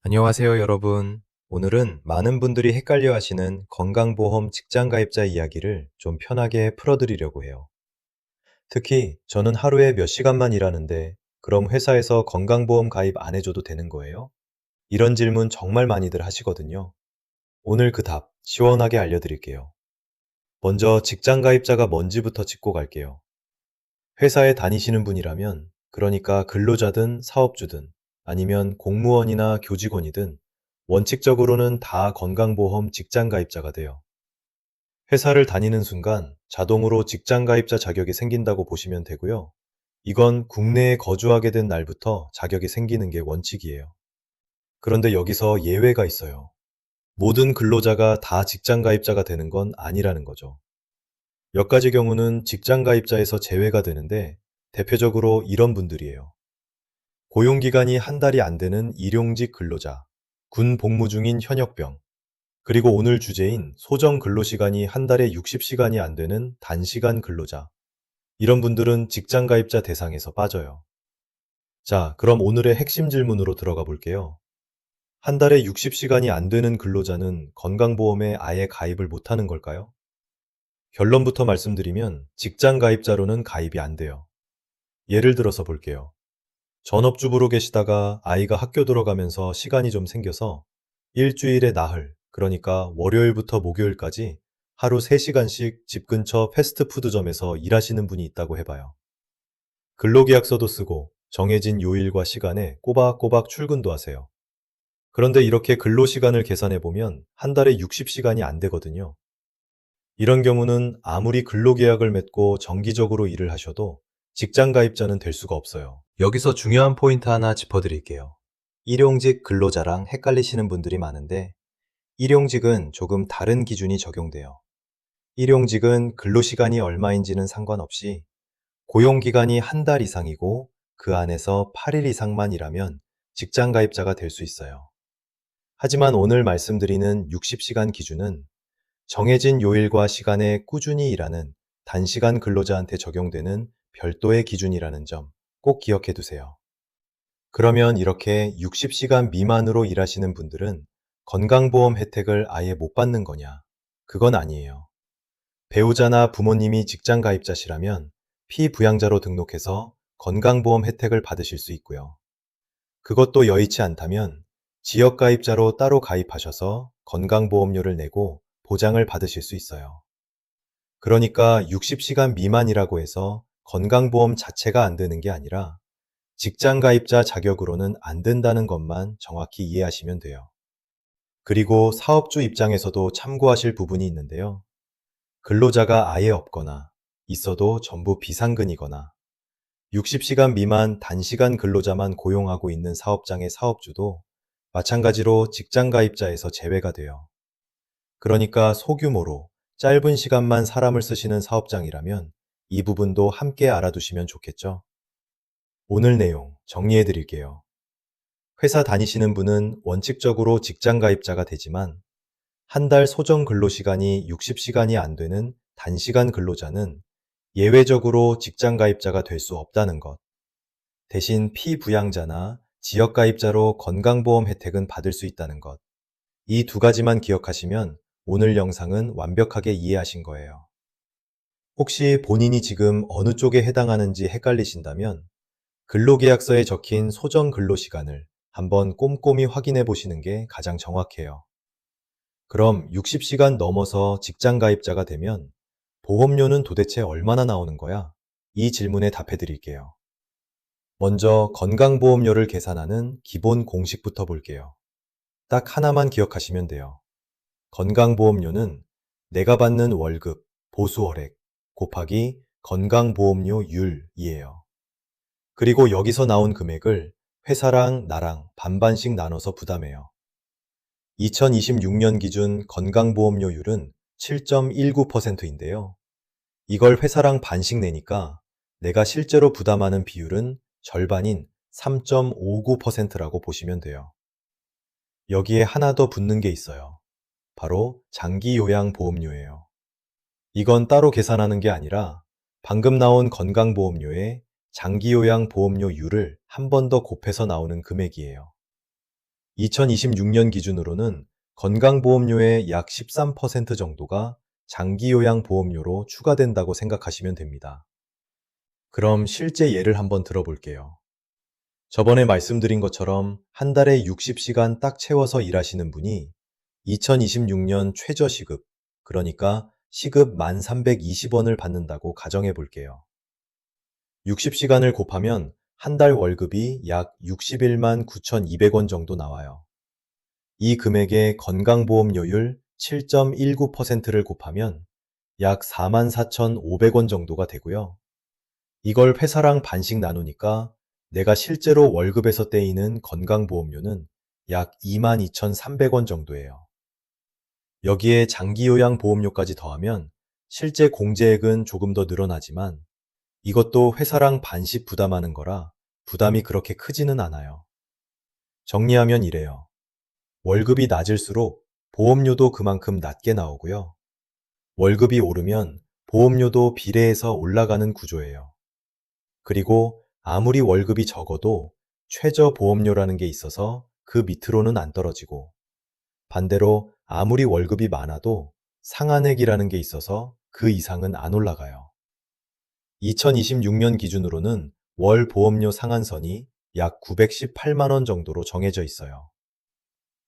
안녕하세요, 여러분. 오늘은 많은 분들이 헷갈려 하시는 건강보험 직장가입자 이야기를 좀 편하게 풀어드리려고 해요. 특히 저는 하루에 몇 시간만 일하는데 그럼 회사에서 건강보험 가입 안 해줘도 되는 거예요? 이런 질문 정말 많이들 하시거든요. 오늘 그 답 시원하게 알려드릴게요. 먼저 직장가입자가 뭔지부터 짚고 갈게요. 회사에 다니시는 분이라면, 그러니까 근로자든 사업주든 아니면 공무원이나 교직원이든 원칙적으로는 다 건강보험 직장가입자가 돼요. 회사를 다니는 순간 자동으로 직장가입자 자격이 생긴다고 보시면 되고요. 이건 국내에 거주하게 된 날부터 자격이 생기는 게 원칙이에요. 그런데 여기서 예외가 있어요. 모든 근로자가 다 직장가입자가 되는 건 아니라는 거죠. 몇 가지 경우는 직장가입자에서 제외가 되는데 대표적으로 이런 분들이에요. 고용기간이 한 달이 안 되는 일용직 근로자, 군 복무 중인 현역병, 그리고 오늘 주제인 소정 근로시간이 한 달에 60시간이 안 되는 단시간 근로자. 이런 분들은 직장가입자 대상에서 빠져요. 자, 그럼 오늘의 핵심 질문으로 들어가 볼게요. 한 달에 60시간이 안 되는 근로자는 건강보험에 아예 가입을 못하는 걸까요? 결론부터 말씀드리면 직장가입자로는 가입이 안 돼요. 예를 들어서 볼게요. 전업주부로 계시다가 아이가 학교 들어가면서 시간이 좀 생겨서 일주일에 나흘, 그러니까 월요일부터 목요일까지 하루 3시간씩 집 근처 패스트푸드점에서 일하시는 분이 있다고 해봐요. 근로계약서도 쓰고 정해진 요일과 시간에 꼬박꼬박 출근도 하세요. 그런데 이렇게 근로시간을 계산해보면 한 달에 60시간이 안 되거든요. 이런 경우는 아무리 근로계약을 맺고 정기적으로 일을 하셔도 직장가입자는 될 수가 없어요. 여기서 중요한 포인트 하나 짚어드릴게요. 일용직 근로자랑 헷갈리시는 분들이 많은데, 일용직은 조금 다른 기준이 적용돼요. 일용직은 근로시간이 얼마인지는 상관없이 고용기간이 한 달 이상이고 그 안에서 8일 이상만 일하면 직장가입자가 될 수 있어요. 하지만 오늘 말씀드리는 60시간 기준은 정해진 요일과 시간에 꾸준히 일하는 단시간 근로자한테 적용되는 별도의 기준이라는 점 꼭 기억해 두세요. 그러면 이렇게 60시간 미만으로 일하시는 분들은 건강보험 혜택을 아예 못 받는 거냐? 그건 아니에요. 배우자나 부모님이 직장가입자시라면 피부양자로 등록해서 건강보험 혜택을 받으실 수 있고요. 그것도 여의치 않다면 지역가입자로 따로 가입하셔서 건강보험료를 내고 보장을 받으실 수 있어요. 그러니까 60시간 미만이라고 해서 건강보험 자체가 안 되는 게 아니라 직장가입자 자격으로는 안 된다는 것만 정확히 이해하시면 돼요. 그리고 사업주 입장에서도 참고하실 부분이 있는데요. 근로자가 아예 없거나 있어도 전부 비상근이거나 60시간 미만 단시간 근로자만 고용하고 있는 사업장의 사업주도 마찬가지로 직장가입자에서 제외가 돼요. 그러니까 소규모로 짧은 시간만 사람을 쓰시는 사업장이라면 이 부분도 함께 알아두시면 좋겠죠. 오늘 내용 정리해 드릴게요. 회사 다니시는 분은 원칙적으로 직장가입자가 되지만 한 달 소정 근로시간이 60시간이 안 되는 단시간 근로자는 예외적으로 직장가입자가 될 수 없다는 것. 대신 피부양자나 지역가입자로 건강보험 혜택은 받을 수 있다는 것. 이 두 가지만 기억하시면 오늘 영상은 완벽하게 이해하신 거예요. 혹시 본인이 지금 어느 쪽에 해당하는지 헷갈리신다면 근로계약서에 적힌 소정 근로시간을 한번 꼼꼼히 확인해 보시는 게 가장 정확해요. 그럼 60시간 넘어서 직장가입자가 되면 보험료는 도대체 얼마나 나오는 거야? 이 질문에 답해 드릴게요. 먼저 건강보험료를 계산하는 기본 공식부터 볼게요. 딱 하나만 기억하시면 돼요. 건강보험료는 내가 받는 월급, 보수월액 곱하기 건강보험료율이에요. 그리고 여기서 나온 금액을 회사랑 나랑 반반씩 나눠서 부담해요. 2026년 기준 건강보험료율은 7.19%인데요. 이걸 회사랑 반씩 내니까 내가 실제로 부담하는 비율은 절반인 3.59%라고 보시면 돼요. 여기에 하나 더 붙는 게 있어요. 바로 장기요양보험료예요. 이건 따로 계산하는 게 아니라 방금 나온 건강보험료에 장기요양보험료율을 한 번 더 곱해서 나오는 금액이에요. 2026년 기준으로는 건강보험료의 약 13% 정도가 장기요양보험료로 추가된다고 생각하시면 됩니다. 그럼 실제 예를 한번 들어볼게요. 저번에 말씀드린 것처럼 한 달에 60시간 딱 채워서 일하시는 분이 2026년 최저시급, 그러니까 시급 1,320원을 받는다고 가정해 볼게요. 60시간을 곱하면 한 달 월급이 약 61만 9,200원 정도 나와요. 이 금액에 건강보험료율 7.19%를 곱하면 약 44,500원 정도가 되고요. 이걸 회사랑 반씩 나누니까 내가 실제로 월급에서 떼이는 건강보험료는 약 22,300원 정도예요. 여기에 장기요양보험료까지 더하면 실제 공제액은 조금 더 늘어나지만 이것도 회사랑 반씩 부담하는 거라 부담이 그렇게 크지는 않아요. 정리하면 이래요. 월급이 낮을수록 보험료도 그만큼 낮게 나오고요. 월급이 오르면 보험료도 비례해서 올라가는 구조예요. 그리고 아무리 월급이 적어도 최저 보험료라는 게 있어서 그 밑으로는 안 떨어지고 반대로 아무리 월급이 많아도 상한액이라는 게 있어서 그 이상은 안 올라가요. 2026년 기준으로는 월 보험료 상한선이 약 918만 원 정도로 정해져 있어요.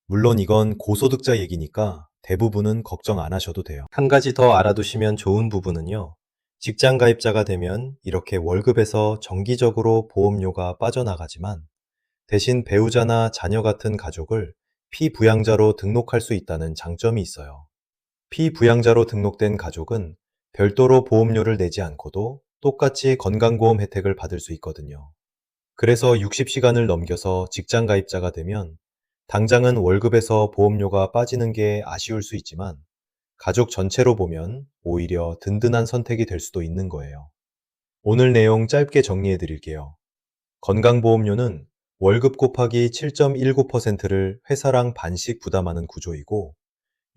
물론 이건 고소득자 얘기니까 대부분은 걱정 안 하셔도 돼요. 한 가지 더 알아두시면 좋은 부분은요. 직장 가입자가 되면 이렇게 월급에서 정기적으로 보험료가 빠져나가지만 대신 배우자나 자녀 같은 가족을 피부양자로 등록할 수 있다는 장점이 있어요. 피부양자로 등록된 가족은 별도로 보험료를 내지 않고도 똑같이 건강보험 혜택을 받을 수 있거든요. 그래서 60시간을 넘겨서 직장 가입자가 되면 당장은 월급에서 보험료가 빠지는 게 아쉬울 수 있지만 가족 전체로 보면 오히려 든든한 선택이 될 수도 있는 거예요. 오늘 내용 짧게 정리해 드릴게요. 건강보험료는 월급 곱하기 7.19%를 회사랑 반씩 부담하는 구조이고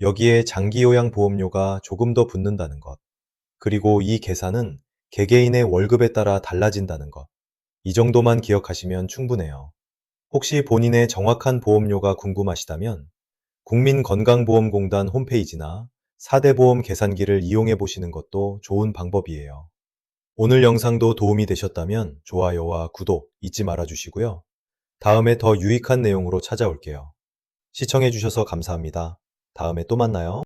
여기에 장기요양보험료가 조금 더 붙는다는 것. 그리고 이 계산은 개개인의 월급에 따라 달라진다는 것. 이 정도만 기억하시면 충분해요. 혹시 본인의 정확한 보험료가 궁금하시다면 국민건강보험공단 홈페이지나 4대 보험 계산기를 이용해 보시는 것도 좋은 방법이에요. 오늘 영상도 도움이 되셨다면 좋아요와 구독 잊지 말아 주시고요. 다음에 더 유익한 내용으로 찾아올게요. 시청해 주셔서 감사합니다. 다음에 또 만나요.